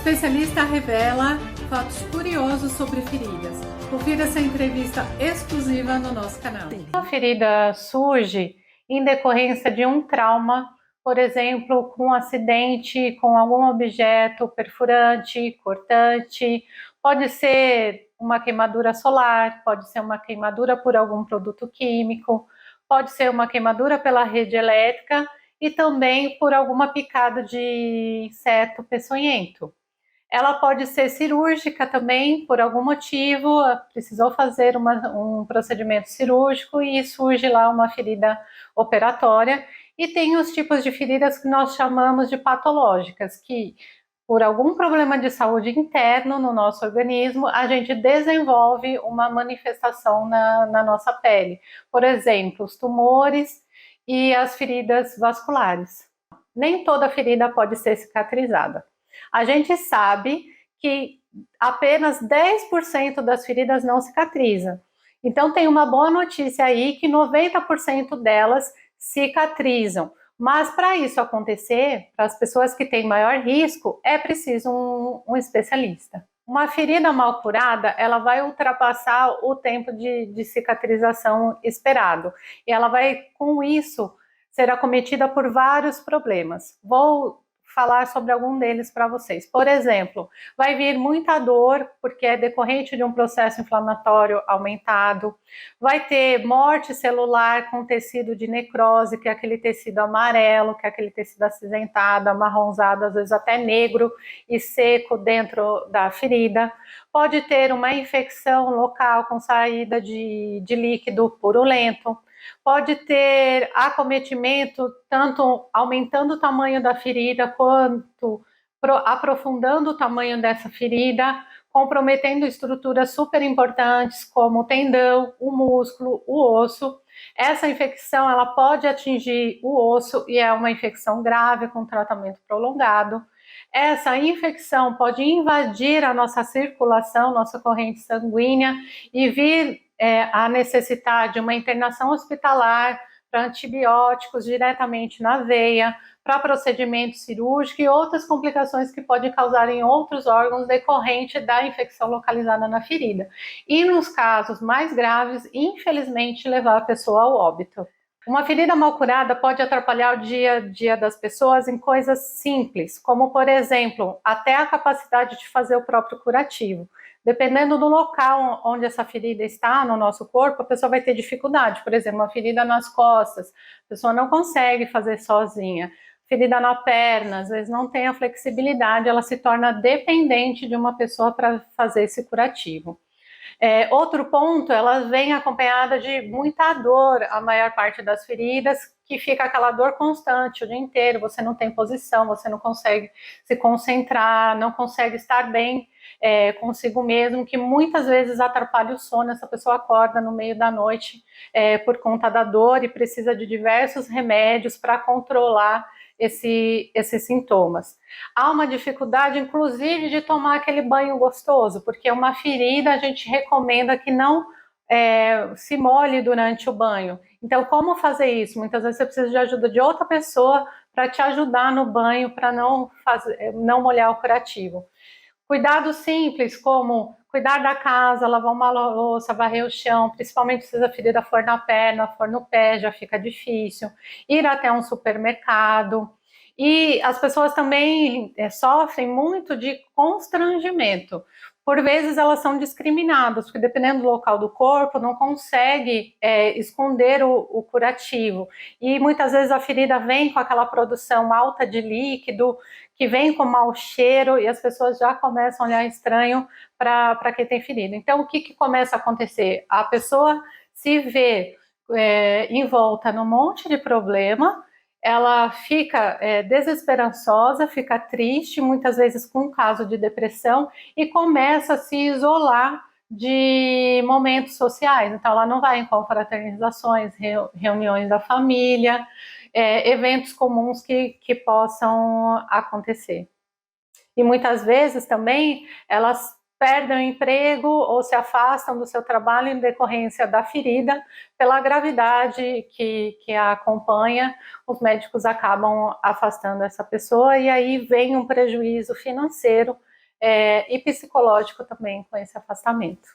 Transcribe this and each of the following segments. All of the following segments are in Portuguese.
Especialista revela fatos curiosos sobre feridas. Confira essa entrevista exclusiva no nosso canal. A ferida surge em decorrência de um trauma, por exemplo, com um acidente, com algum objeto perfurante, cortante, pode ser uma queimadura solar, pode ser uma queimadura por algum produto químico, pode ser uma queimadura pela rede elétrica e também por alguma picada de inseto peçonhento. Ela pode ser cirúrgica também, por algum motivo, precisou fazer um procedimento cirúrgico e surge lá uma ferida operatória. E tem os tipos de feridas que nós chamamos de patológicas, que por algum problema de saúde interno no nosso organismo, a gente desenvolve uma manifestação na nossa pele. Por exemplo, os tumores e as feridas vasculares. Nem toda ferida pode ser cicatrizada. A gente sabe que apenas 10% das feridas não cicatrizam. Então tem uma boa notícia aí que 90% delas cicatrizam. Mas para isso acontecer, para as pessoas que têm maior risco, é preciso um especialista. Uma ferida mal curada, ela vai ultrapassar o tempo de cicatrização esperado. E ela vai, com isso, ser acometida por vários problemas. Vou falar sobre algum deles para vocês. Por exemplo, vai vir muita dor, porque é decorrente de um processo inflamatório aumentado, vai ter morte celular com tecido de necrose, que é aquele tecido amarelo, que é aquele tecido acinzentado, amarronzado, às vezes até negro e seco dentro da ferida. Pode ter uma infecção local com saída de líquido purulento. Pode ter acometimento, tanto aumentando o tamanho da ferida, quanto aprofundando o tamanho dessa ferida, comprometendo estruturas super importantes, como o tendão, o músculo, o osso. Essa infecção ela pode atingir o osso e é uma infecção grave com tratamento prolongado. Essa infecção pode invadir a nossa circulação, nossa corrente sanguínea e vir a necessitar de uma internação hospitalar para antibióticos diretamente na veia, para procedimento cirúrgico e outras complicações que podem causar em outros órgãos decorrente da infecção localizada na ferida. E nos casos mais graves, infelizmente, levar a pessoa ao óbito. Uma ferida mal curada pode atrapalhar o dia a dia das pessoas em coisas simples, como, por exemplo, até a capacidade de fazer o próprio curativo. Dependendo do local onde essa ferida está no nosso corpo, a pessoa vai ter dificuldade. Por exemplo, uma ferida nas costas, a pessoa não consegue fazer sozinha. Ferida na perna, às vezes não tem a flexibilidade, ela se torna dependente de uma pessoa para fazer esse curativo. Outro ponto, ela vem acompanhada de muita dor, a maior parte das feridas, que fica aquela dor constante o dia inteiro, você não tem posição, você não consegue se concentrar, não consegue estar bem consigo mesmo, que muitas vezes atrapalha o sono, essa pessoa acorda no meio da noite por conta da dor e precisa de diversos remédios para controlar esses sintomas. Há uma dificuldade, inclusive, de tomar aquele banho gostoso, porque uma ferida a gente recomenda que não se molhe durante o banho. Então, como fazer isso? Muitas vezes você precisa de ajuda de outra pessoa para te ajudar no banho, para não molhar o curativo. Cuidados simples, como cuidar da casa, lavar uma louça, varrer o chão, principalmente se a ferida for na perna, for no pé, já fica difícil. Ir até um supermercado. E as pessoas também sofrem muito de constrangimento. Por vezes elas são discriminadas, porque dependendo do local do corpo, não consegue esconder o curativo. E muitas vezes a ferida vem com aquela produção alta de líquido, que vem com mau cheiro, e as pessoas já começam a olhar estranho para quem tem ferida. Então, o que começa a acontecer? A pessoa se vê envolta num monte de problema, ela fica desesperançosa, fica triste, muitas vezes com um caso de depressão, e começa a se isolar de momentos sociais. Então, ela não vai em confraternizações, reuniões da família, eventos comuns que possam acontecer. E muitas vezes também elas perdem o emprego ou se afastam do seu trabalho em decorrência da ferida, pela gravidade que a acompanha, os médicos acabam afastando essa pessoa e aí vem um prejuízo financeiro e psicológico também com esse afastamento.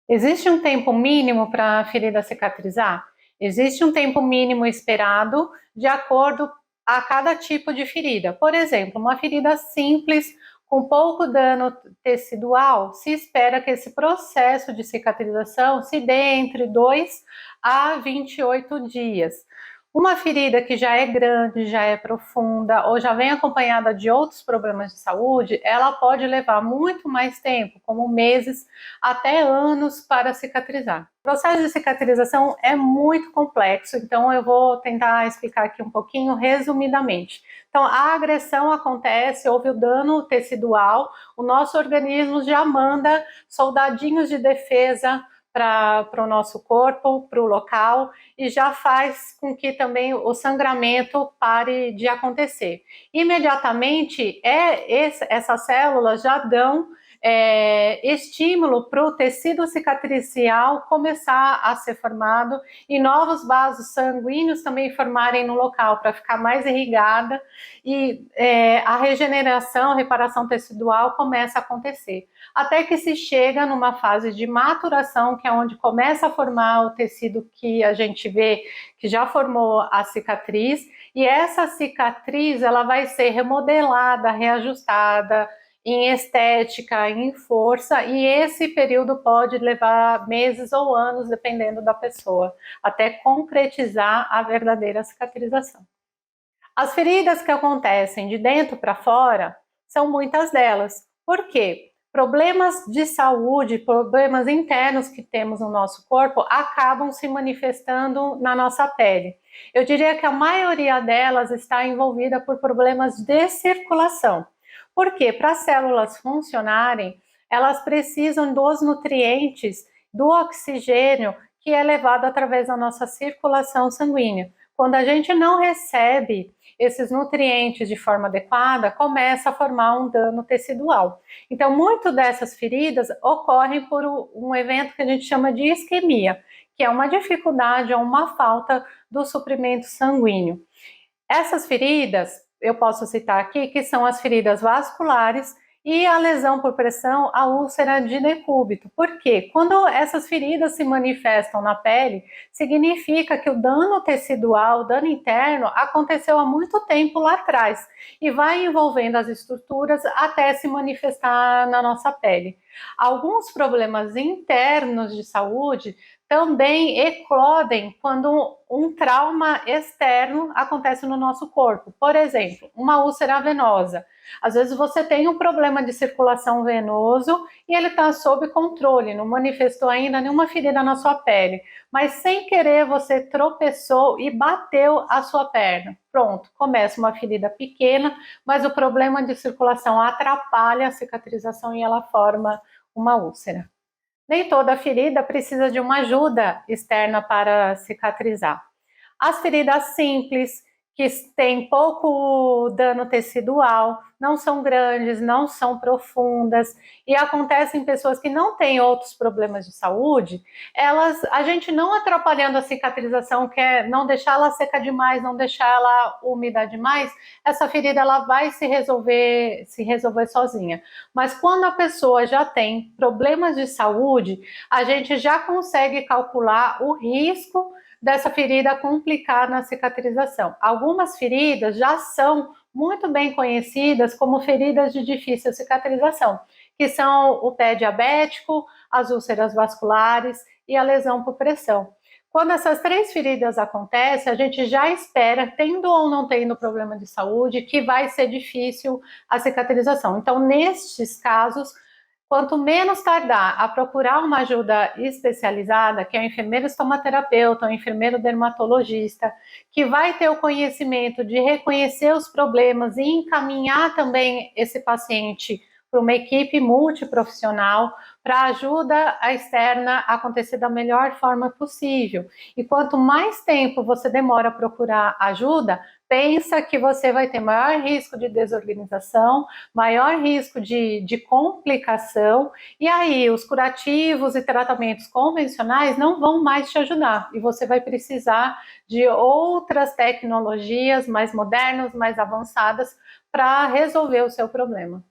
Existe um tempo mínimo para a ferida cicatrizar? Existe um tempo mínimo esperado de acordo a cada tipo de ferida. Por exemplo, uma ferida simples, com pouco dano tecidual, se espera que esse processo de cicatrização se dê entre 2 a 28 dias. Uma ferida que já é grande, já é profunda ou já vem acompanhada de outros problemas de saúde, ela pode levar muito mais tempo, como meses até anos, para cicatrizar. O processo de cicatrização é muito complexo, então eu vou tentar explicar aqui um pouquinho resumidamente. Então, a agressão acontece, houve o dano tecidual, o nosso organismo já manda soldadinhos de defesa para o nosso corpo, para o local, e já faz com que também o sangramento pare de acontecer. Imediatamente, essas células já dão estímulo para o tecido cicatricial começar a ser formado e novos vasos sanguíneos também formarem no local para ficar mais irrigada e a regeneração, reparação tecidual começa a acontecer. Até que se chega numa fase de maturação, que é onde começa a formar o tecido que a gente vê que já formou a cicatriz, e essa cicatriz ela vai ser remodelada, reajustada, em estética, em força, e esse período pode levar meses ou anos, dependendo da pessoa, até concretizar a verdadeira cicatrização. As feridas que acontecem de dentro para fora são muitas delas. Por quê? Problemas de saúde, problemas internos que temos no nosso corpo acabam se manifestando na nossa pele. Eu diria que a maioria delas está envolvida por problemas de circulação. Por quê? Para as células funcionarem, elas precisam dos nutrientes, do oxigênio que é levado através da nossa circulação sanguínea. Quando a gente não recebe esses nutrientes de forma adequada, começa a formar um dano tecidual. Então, muito dessas feridas ocorrem por um evento que a gente chama de isquemia, que é uma dificuldade ou uma falta do suprimento sanguíneo. Essas feridas, eu posso citar aqui, que são as feridas vasculares e a lesão por pressão, a úlcera de decúbito. Por quê? Quando essas feridas se manifestam na pele, significa que o dano tecidual, o dano interno, aconteceu há muito tempo lá atrás e vai envolvendo as estruturas até se manifestar na nossa pele. Alguns problemas internos de saúde também eclodem quando um trauma externo acontece no nosso corpo. Por exemplo, uma úlcera venosa. Às vezes você tem um problema de circulação venoso e ele está sob controle, não manifestou ainda nenhuma ferida na sua pele, mas sem querer você tropeçou e bateu a sua perna. Pronto, começa uma ferida pequena, mas o problema de circulação atrapalha a cicatrização e ela forma uma úlcera. Nem toda ferida precisa de uma ajuda externa para cicatrizar. As feridas simples, que têm pouco dano tecidual, não são grandes, não são profundas e acontecem em pessoas que não têm outros problemas de saúde, a gente não atrapalhando a cicatrização, que é não deixar ela seca demais, não deixar ela úmida demais, essa ferida ela vai se resolver sozinha. Mas quando a pessoa já tem problemas de saúde, a gente já consegue calcular o risco dessa ferida complicar na cicatrização. Algumas feridas já são muito bem conhecidas como feridas de difícil cicatrização, que são o pé diabético, as úlceras vasculares e a lesão por pressão. Quando essas três feridas acontecem, a gente já espera, tendo ou não tendo problema de saúde, que vai ser difícil a cicatrização. Então, nestes casos, quanto menos tardar a procurar uma ajuda especializada, que é o enfermeiro estomaterapeuta, o enfermeiro dermatologista, que vai ter o conhecimento de reconhecer os problemas e encaminhar também esse paciente para uma equipe multiprofissional, para a ajuda externa acontecer da melhor forma possível. E quanto mais tempo você demora a procurar ajuda, pensa que você vai ter maior risco de desorganização, maior risco de complicação, e aí os curativos e tratamentos convencionais não vão mais te ajudar, e você vai precisar de outras tecnologias mais modernas, mais avançadas, para resolver o seu problema.